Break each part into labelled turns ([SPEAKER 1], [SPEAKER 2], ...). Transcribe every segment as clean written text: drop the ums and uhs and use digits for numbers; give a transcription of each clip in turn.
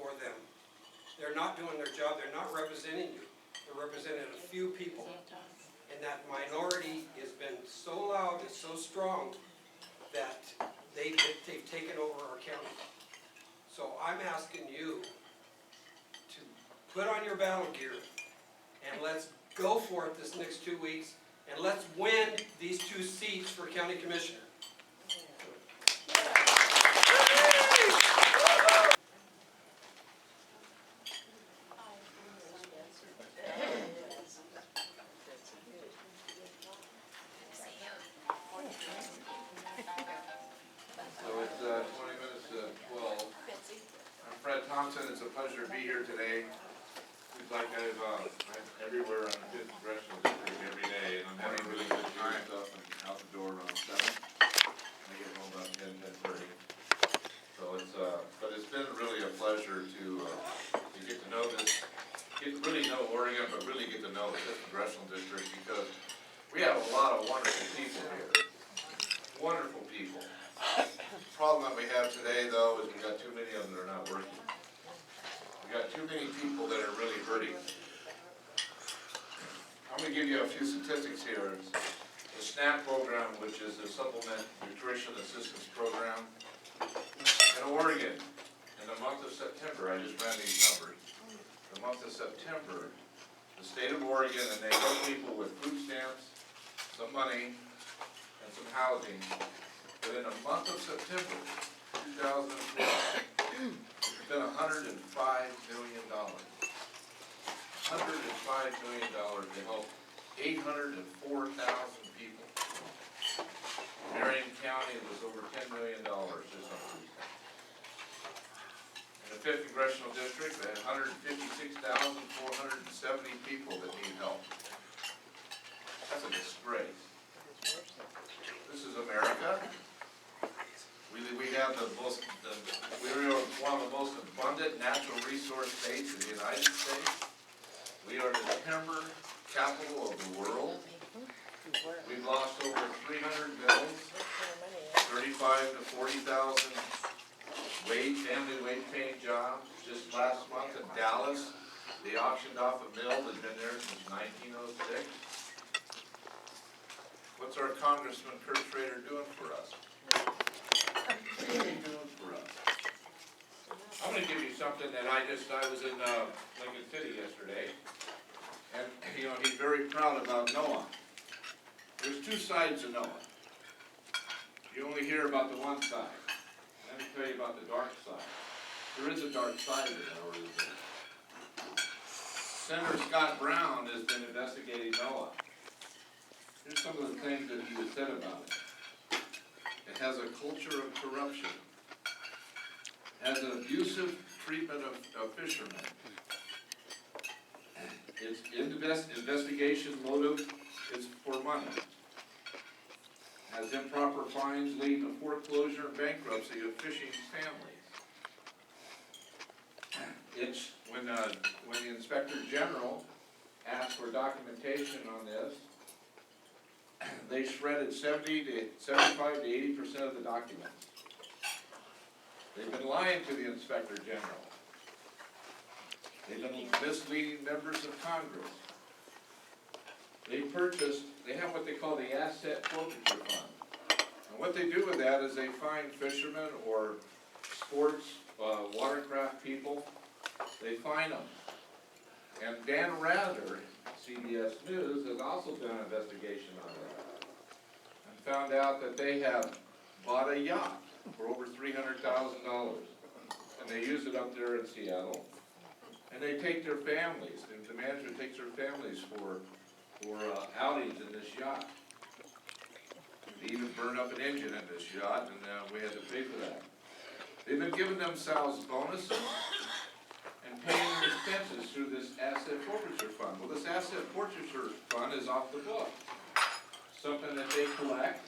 [SPEAKER 1] for them. They're not doing their job. They're not representing you. They're representing a few people. And that minority has been so loud and so strong that they've taken over our county. So I'm asking you to put on your battle gear and let's go for it this next 2 weeks, and let's win these 2 seats for county commissioner.
[SPEAKER 2] It's a pleasure to be here today. Seems like I'm everywhere on the 5th Congressional District every day, and I'm having really good time stuff and out the door around 7. I get home about 10:30. So but it's been really a pleasure to get to know this, get to really know Oregon, but really get to know the 5th Congressional District, because we have a lot of wonderful people here. Wonderful people. The problem that we have today, though, is we've got too many of them that are not working. We've got too many people that are really hurting. I'm going to give you a few statistics here. The SNAP program, which is the Supplement Nutrition Assistance Program, in Oregon, in the month of September, I just ran these numbers, the month of September, the state of Oregon, and they help people with food stamps, some money, and some housing. But in the month of September 2012, it's been $105 million. $105 million to help 804,000 people. Marion County was over $10 million just on food stamps. In the 5th Congressional District, they had 156,470 people that need help. That's a disgrace. This is America. We have we're one of the most abundant natural resource states in the United States. We are the timber capital of the world. We've lost over 300 mills, 35 to 40,000 family wage-paying jobs. Just last month in Dallas, they auctioned off a mill that's been there since 1906. What's our Congressman Kurt Schrader doing for us? What are you doing for us? I'm going to give you something that I was in Lincoln City yesterday, and he's very proud about Noah. There's 2 sides of Noah. You only hear about the one side. Let me tell you about the dark side. There is a dark side to that organization. Senator Scott Brown has been investigating Noah. Here's some of the things that he has said about it. It has a culture of corruption, has an abusive treatment of fishermen. Its investigation motive is for money. Has improper fines leading to foreclosure and bankruptcy of fishing families. It's when the Inspector General asked for documentation on this, they shredded 75 to 80% of the documents. They've been lying to the Inspector General. They've been misleading members of Congress. They have what they call the Asset Forfeiture Fund. And what they do with that is they find fishermen or sports, watercraft people, they fine them. And Dan Rather, CBS News, has also done an investigation on that and found out that they have bought a yacht for over $300,000, and they use it up there in Seattle, and they take their families, and the manager takes their families for outings in this yacht. They even burned up an engine in this yacht, and we had to pay for that. They've been giving themselves bonuses and paying their expenses through this Asset Forfeiture Fund. Well, this Asset Forfeiture Fund is off the book. Something that they collect,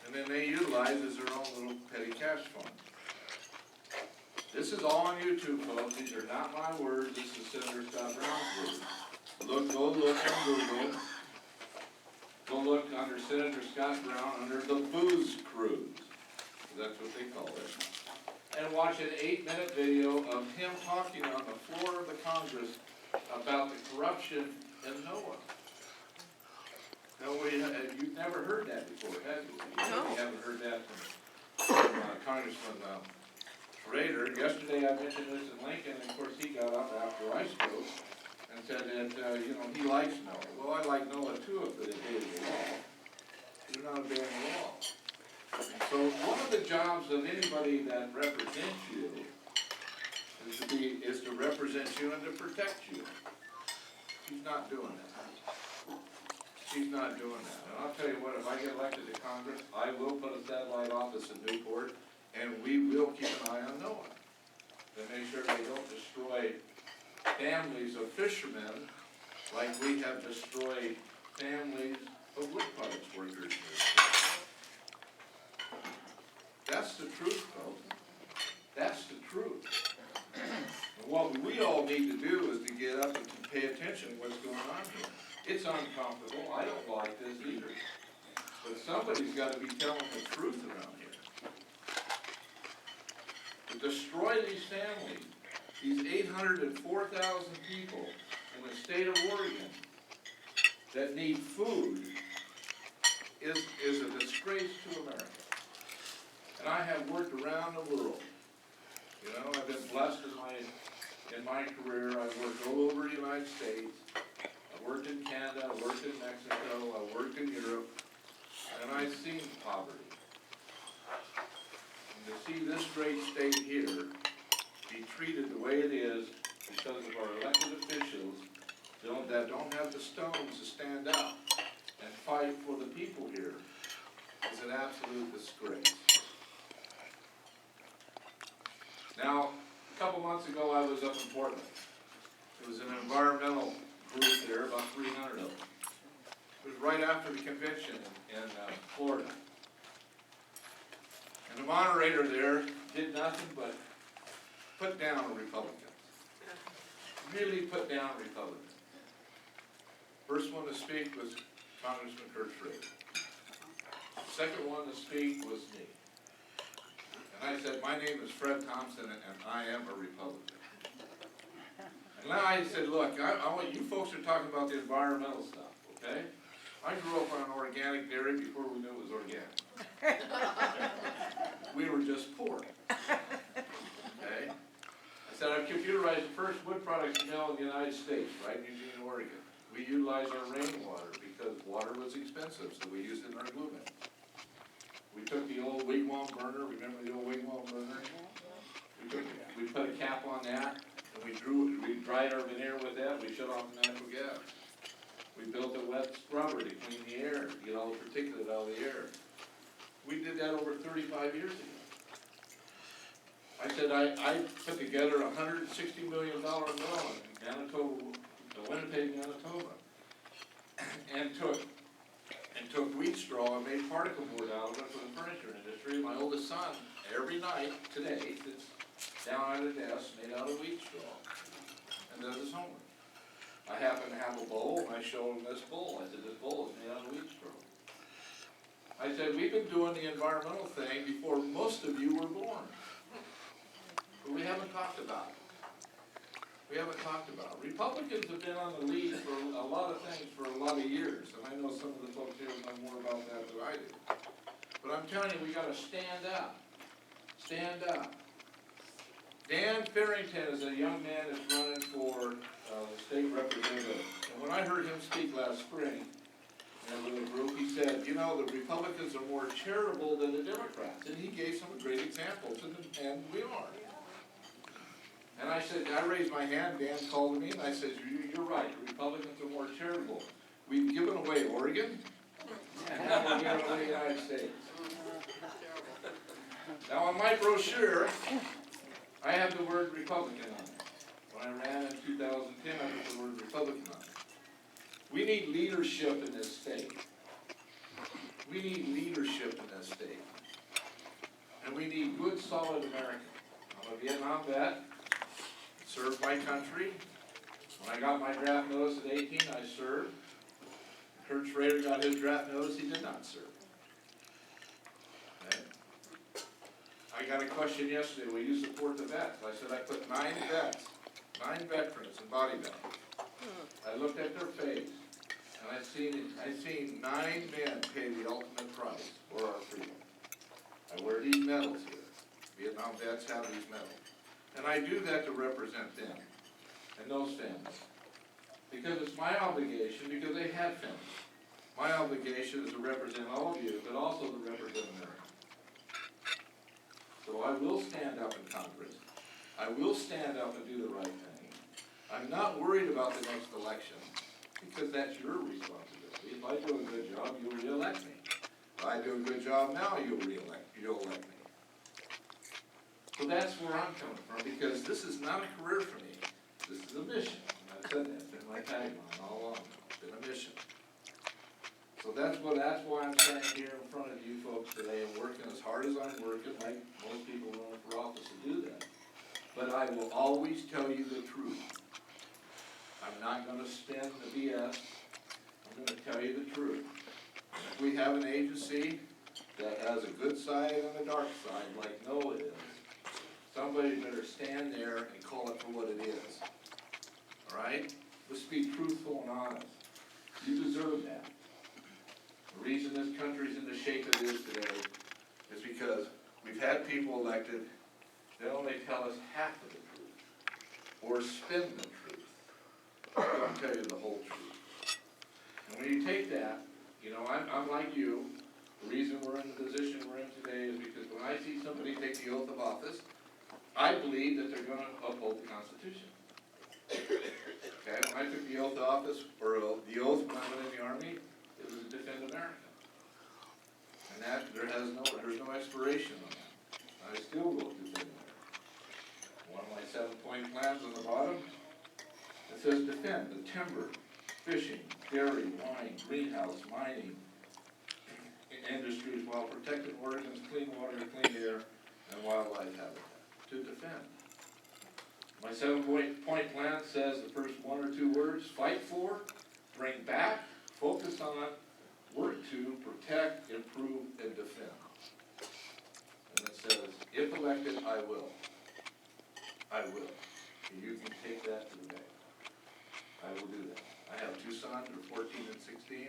[SPEAKER 2] and then they utilize as their own little petty cash fund. This is all on YouTube, folks. These are not my words. This is Senator Scott Brown's words. Go look on Google. Go look under Senator Scott Brown under the booze cruise. That's what they call it. and watch an 8-minute video of him talking on the floor of the Congress about the corruption in NOAA. No, you've never heard that before, have you?
[SPEAKER 3] No.
[SPEAKER 2] You haven't heard that from Congressman Rader. Yesterday I mentioned this in Lincoln, and of course he got up after I spoke and said that, he likes NOAA. Well, I like NOAA too if they obey the law. They're not obeying the law. So one of the jobs of anybody that represents you is to represent you and to protect you. She's not doing that. She's not doing that. And I'll tell you what, if I get elected to Congress, I will put a satellite office in Newport, and we will keep an eye on NOAA to make sure they don't destroy families of fishermen like we have destroyed families of wood products workers in this state. That's the truth, folks. That's the truth. And what we all need to do is to get up and to pay attention to what's going on here. It's uncomfortable. I don't like this either. But somebody's got to be telling the truth around here. To destroy these families, these 804,000 people in the state of Oregon that need food is a disgrace to America. And I have worked around the world. I've been blessed in my career. I've worked all over the United States. I worked in Canada, I worked in Mexico, I worked in Europe, and I've seen poverty. And to see this great state here be treated the way it is because of our elected officials that don't have the stones to stand up and fight for the people here is an absolute disgrace. Now, a couple months ago I was up in Portland. It was an environmental group there, about 300 of them. It was right after the convention in Florida. And the moderator there did nothing but put down Republicans. Really put down Republicans. First one to speak was Congressman Kurt Schrader. The second one to speak was me. And I said, my name is Fred Thompson, and I am a Republican. And now I said, look, you folks are talking about the environmental stuff, okay? I grew up on organic dairy before we knew it was organic. We were just poor, okay? I said, I've computerized the first wood products mill in the United States, right in Eugene, Oregon. We utilized our rainwater because water was expensive, so we used it in our glue mill. We took the old wigwam burner, remember the old wigwam burner? We put a cap on that, and we dried our veneer with that, we shut off the natural gas. We built a wet scrubber to clean the air, to get all the particulate out of the air. We did that over 35 years ago. I said I put together a $160 million mill in Manitoba, Winnipeg, Manitoba, and took wheat straw and made particle board out of it for the furniture industry. My oldest son, every night today, sits down at a desk made out of wheat straw and does his homework. I happen to have a bowl, and I show him this bowl. I said, this bowl is made out of wheat straw. I said, we've been doing the environmental thing before most of you were born. But we haven't talked about it. We haven't talked about it. Republicans have been on the lead for a lot of things for a lot of years, and I know some of the folks here know more about that than I do. But I'm telling you, we got to stand up. Stand up. Dan Farrington is a young man that's running for the state representative. And when I heard him speak last spring in a little group, he said, the Republicans are more charitable than the Democrats. And he gave some great examples, and we are. And I said, I raised my hand, Dan called me, and I said, you're right, the Republicans are more charitable. We've given away Oregon, and now we're giving away the United States. Now on my brochure, I have the word Republican on it. When I ran in 2010, I put the word Republican on it. We need leadership in this state. We need leadership in this state. And we need good, solid Americans. I'm a Vietnam vet. Served my country. When I got my draft notice at 18, I served. Kurt Schrader got his draft notice, he did not serve. Okay. I got a question yesterday, will you support the vets? I said I put 9 vets, 9 veterans in body bags. I looked at their face, and I seen 9 men pay the ultimate price for our freedom. I wear these medals here. Vietnam vets have these medals. And I do that to represent them and those families. Because it's my obligation, because they have families. My obligation is to represent all of you, but also to represent America. So I will stand up in Congress. I will stand up and do the right thing. I'm not worried about the next election, because that's your responsibility. If I do a good job, you'll re-elect me. If I do a good job now, you'll elect me. So that's where I'm coming from, because this is not a career for me. This is a mission. And I've said that, it's been my tagline all along. It's been a mission. So that's why I'm standing here in front of you folks today and working as hard as I'm working, like most people running for office to do that. But I will always tell you the truth. I'm not going to spin the BS. I'm going to tell you the truth. And if we have an agency that has a good side and a dark side, like NOAA is, somebody better stand there and call it for what it is. All right? Let's be truthful and honest. You deserve that. The reason this country's in the shape it is today is because we've had people elected that only tell us half of the truth, or spin the truth. They don't tell you the whole truth. And when you take that, you know, I'm like you. The reason we're in the position we're in today is because when I see somebody take the oath of office, I believe that they're going to uphold the Constitution. Okay, when I took the oath of office, or the oath when I went in the Army, it was to defend America. And that, there's no expiration on that. I still will defend America. One of my 7-point plans on the bottom, it says defend the timber, fishing, dairy, wine, greenhouse, mining, industries while protecting Oregon's clean water, clean air, and wildlife habitat. To defend. My 7-point plan says the first 1 or 2 words: fight for, bring back, focus on, work to, protect, improve, and defend. And it says, if elected, I will. I will. And you can take that to the bank. I will do that. I have 2 sons, they're 14 and 16,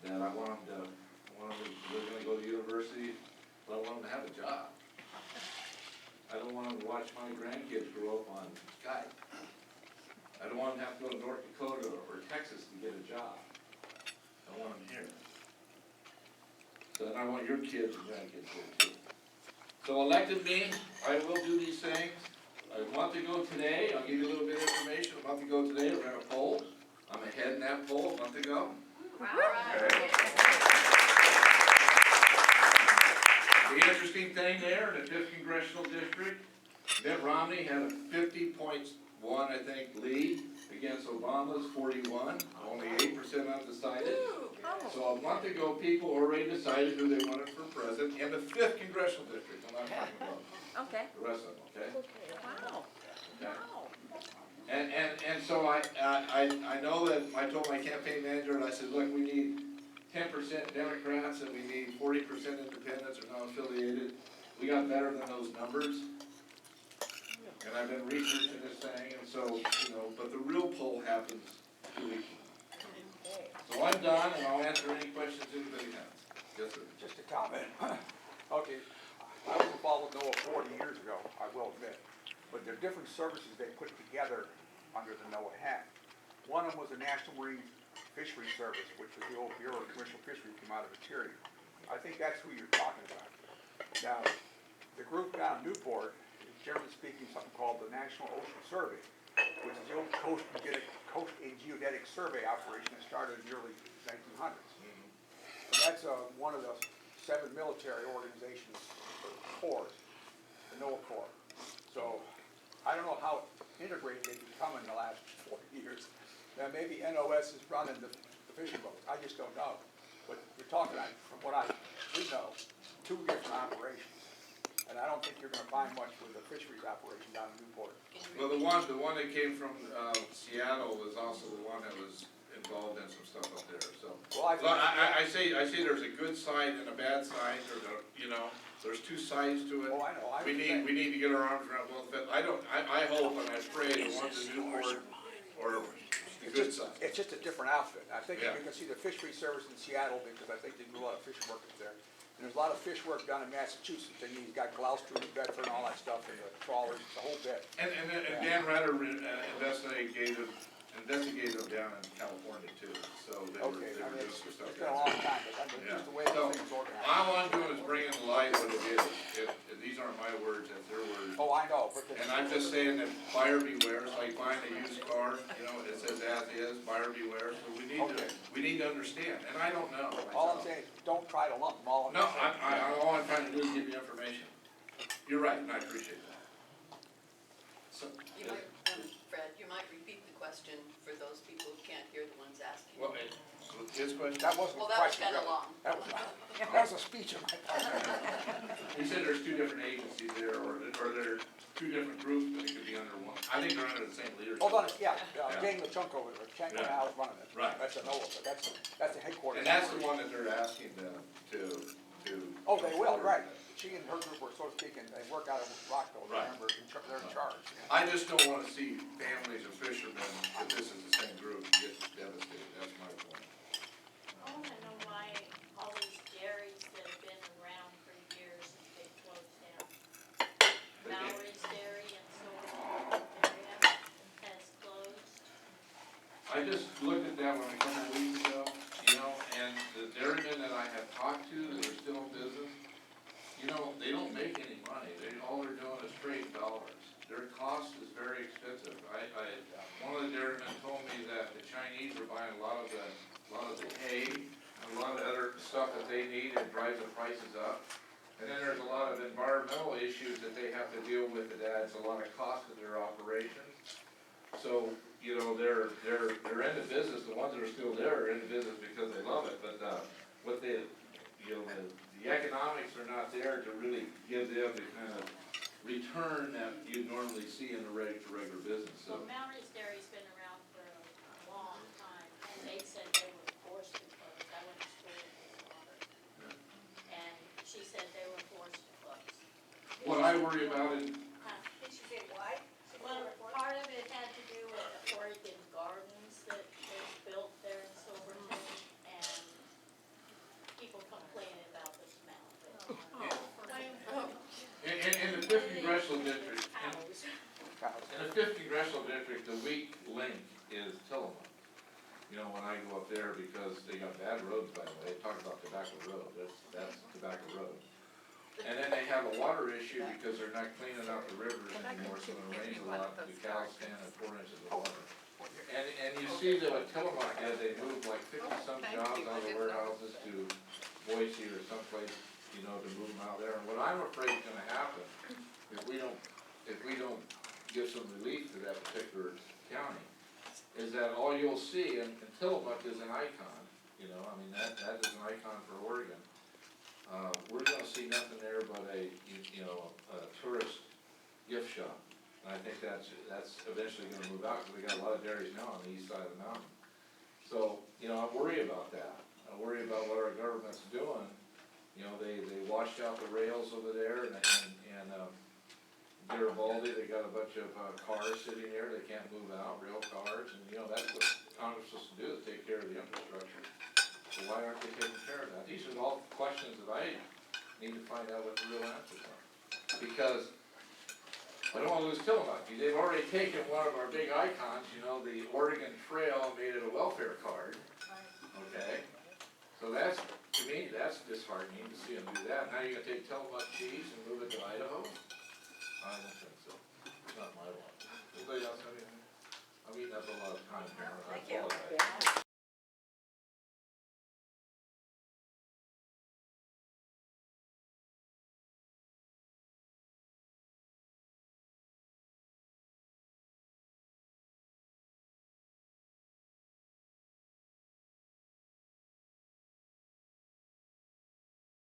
[SPEAKER 2] that I want them to, they're going to go to university, but I want them to have a job. I don't want them to watch my grandkids grow up on Skype. I don't want them to have to go to North Dakota or Texas to get a job. I want them here. So then I want your kids and grandkids here too. So elected me, I will do these things. A month ago today, I'll give you a little bit of information. A month ago today, I ran a poll. I'm ahead in that poll a month ago.
[SPEAKER 3] Wow.
[SPEAKER 2] Okay. The interesting thing there, in the 5th Congressional District, Mitt Romney had a 50.1, I think, lead against Obama's 41, only 8% undecided. So a month ago, people already decided who they wanted for president in the 5th Congressional District. I'm not talking about the rest of them, okay?
[SPEAKER 3] Wow.
[SPEAKER 2] Okay. And so I know that I told my campaign manager, and I said, look, we need 10% Democrats and we need 40% independents or non-affiliated. We got better than those numbers. And I've been researching this thing, and so, you know, but the real poll happens 2 weeks from now. So I'm done, and I'll answer any questions anybody has. Yes, sir.
[SPEAKER 4] Just a comment. Okay, I was involved with NOAA 40 years ago, I will admit. But there are different services they put together under the NOAA hat. One of them was the National Marine Fisheries Service, which was the old Bureau of Commercial Fisheries, came out of Interior. I think that's who you're talking about. Now, the group down in Newport is generally speaking something called the National Ocean Survey, which is the old coast and geodetic survey operation that started in the early 1900s. And that's one of the 7 military organizations, corps, the NOAA Corps. So I don't know how integrated they've become in the last 40 years. Now maybe NOS is running the fishing boats. I just don't know. But you're talking, from what I do know, 2 different operations. And I don't think you're going to find much with the fisheries operation down in Newport.
[SPEAKER 2] Well, the one that came from Seattle was also the one that was involved in some stuff up there, so.
[SPEAKER 4] Well,
[SPEAKER 2] Well, I say there's a good side and a bad side, or the, you know, there's two sides to it.
[SPEAKER 4] Oh, I know, I
[SPEAKER 2] We
[SPEAKER 4] understand.
[SPEAKER 2] need to get our arms around both of it. I hope and I pray the ones in Newport or the good side.
[SPEAKER 4] It's just a different outfit. I think
[SPEAKER 2] Yeah.
[SPEAKER 4] you can see the fishery service in Seattle, because I think they do a lot of fish work up there. And there's a lot of fish work down in Massachusetts, and you've got Gloucester and Bedford and all that stuff, and the trawlers, the whole bit.
[SPEAKER 2] And Dan Ratter investigated them down in California too, so they were
[SPEAKER 4] Okay, I
[SPEAKER 2] doing
[SPEAKER 4] mean, it's
[SPEAKER 2] some stuff
[SPEAKER 4] been a
[SPEAKER 2] down
[SPEAKER 4] long
[SPEAKER 2] there.
[SPEAKER 4] time, but that's
[SPEAKER 2] Yeah.
[SPEAKER 4] just the way
[SPEAKER 2] So,
[SPEAKER 4] things organized.
[SPEAKER 2] all I'm doing is bringing to light what it is. These aren't my words, that's their words.
[SPEAKER 4] Oh, I know, but.
[SPEAKER 2] And I'm just saying that buyer beware, it's like buying a used car, you know, it says as is, buyer beware, so we need to understand, and I don't know.
[SPEAKER 4] All I'm saying is, don't try to lump them all in.
[SPEAKER 2] No, all I'm trying to do is give you information. You're right, and I appreciate that. So,
[SPEAKER 3] You might, Fred, you might repeat the question for those people who can't hear the ones asking.
[SPEAKER 2] well, his question?
[SPEAKER 4] That wasn't a
[SPEAKER 3] Well, that was
[SPEAKER 4] question.
[SPEAKER 3] kind of long.
[SPEAKER 4] That was a speech of my part.
[SPEAKER 2] He said there's two different agencies there, or there are two different groups, but it could be under one. I think they're under the same leadership.
[SPEAKER 4] Hold on, yeah,
[SPEAKER 2] Yeah.
[SPEAKER 4] Jane LeChunk over there, Chanko
[SPEAKER 2] Yeah.
[SPEAKER 4] now is running it.
[SPEAKER 2] Right.
[SPEAKER 4] That's a no, but that's the headquarters.
[SPEAKER 2] And that's the one that they're asking them to.
[SPEAKER 4] Oh, they will, right. She and her group were, so to speak, and they work out of Rockville,
[SPEAKER 2] Right.
[SPEAKER 4] remember, they're in charge.
[SPEAKER 2] I just don't wanna see families of fishermen, if this is the same group, get devastated, that's my point.
[SPEAKER 5] I wanna know why all these dairies that have been around for years, they closed down. Mallory's Dairy in Silver area has closed.
[SPEAKER 2] I just looked at that one a couple of weeks ago, you know, and the dairymen that I have talked to that are still in business, you know, they don't make any money, all they're doing is trading dollars. Their cost is very expensive. One of the dairymen told me that the Chinese are buying a lot of the hay, and a lot of other stuff that they need, and drives the prices up. And then there's a lot of environmental issues that they have to deal with that adds a lot of cost to their operations. So, you know, they're in the business, the ones that are still there are in the business because they love it, but, what they, you know, the economics are not there to really give them the kind of return that you normally see in a regular business, so.
[SPEAKER 5] Well, Mallory's Dairy's been around for a long time, and they said they were forced to close. I went to school in Water. And she said they were forced to close.
[SPEAKER 2] What I worry about is,
[SPEAKER 3] Did she say why?
[SPEAKER 5] Well, part of it had to do with the Oregon Gardens that was built there in Silverton, and people complaining about the smell.
[SPEAKER 2] in the 5th Congressional District,
[SPEAKER 5] Cows.
[SPEAKER 2] in the 5th Congressional District, the weak link is Tillamook. You know, when I go up there, because they got bad roads, by the way, talk about Tobacco Road, that's Tobacco Road. And then they have a water issue because they're not cleaning out the rivers anymore, so when it rains a lot, the cows stand in 4 inches of water. And you see that what Tillamook did, they moved like 50-some jobs out of the warehouses to Boise or someplace, you know, to move them out there. And what I'm afraid is gonna happen, if we don't give some relief to that particular county, is that all you'll see, and Tillamook is an icon, you know, I mean, that is an icon for Oregon. We're gonna see nothing there but a tourist gift shop. And I think that's eventually gonna move out, because we got a lot of dairies now on the east side of the mountain. So, you know, I worry about that. I worry about what our government's doing. You know, they washed out the rails over there, and Garibaldi, they got a bunch of cars sitting there, they can't move out, rail cars, and you know, that's what Congress is supposed to do, is take care of the infrastructure. So why aren't they taking care of that? These are all questions that I need to find out what the real answers are. Because I don't wanna lose Tillamook. They've already taken one of our big icons, you know, the Oregon Trail, made it a welfare card, okay? So that's, to me, that's disheartening to see them do that. Now you're gonna take Tillamook cheese and move it to Idaho? I don't think so. It's not my law. Anybody else have anything? I'm eating up a lot of time here. I apologize.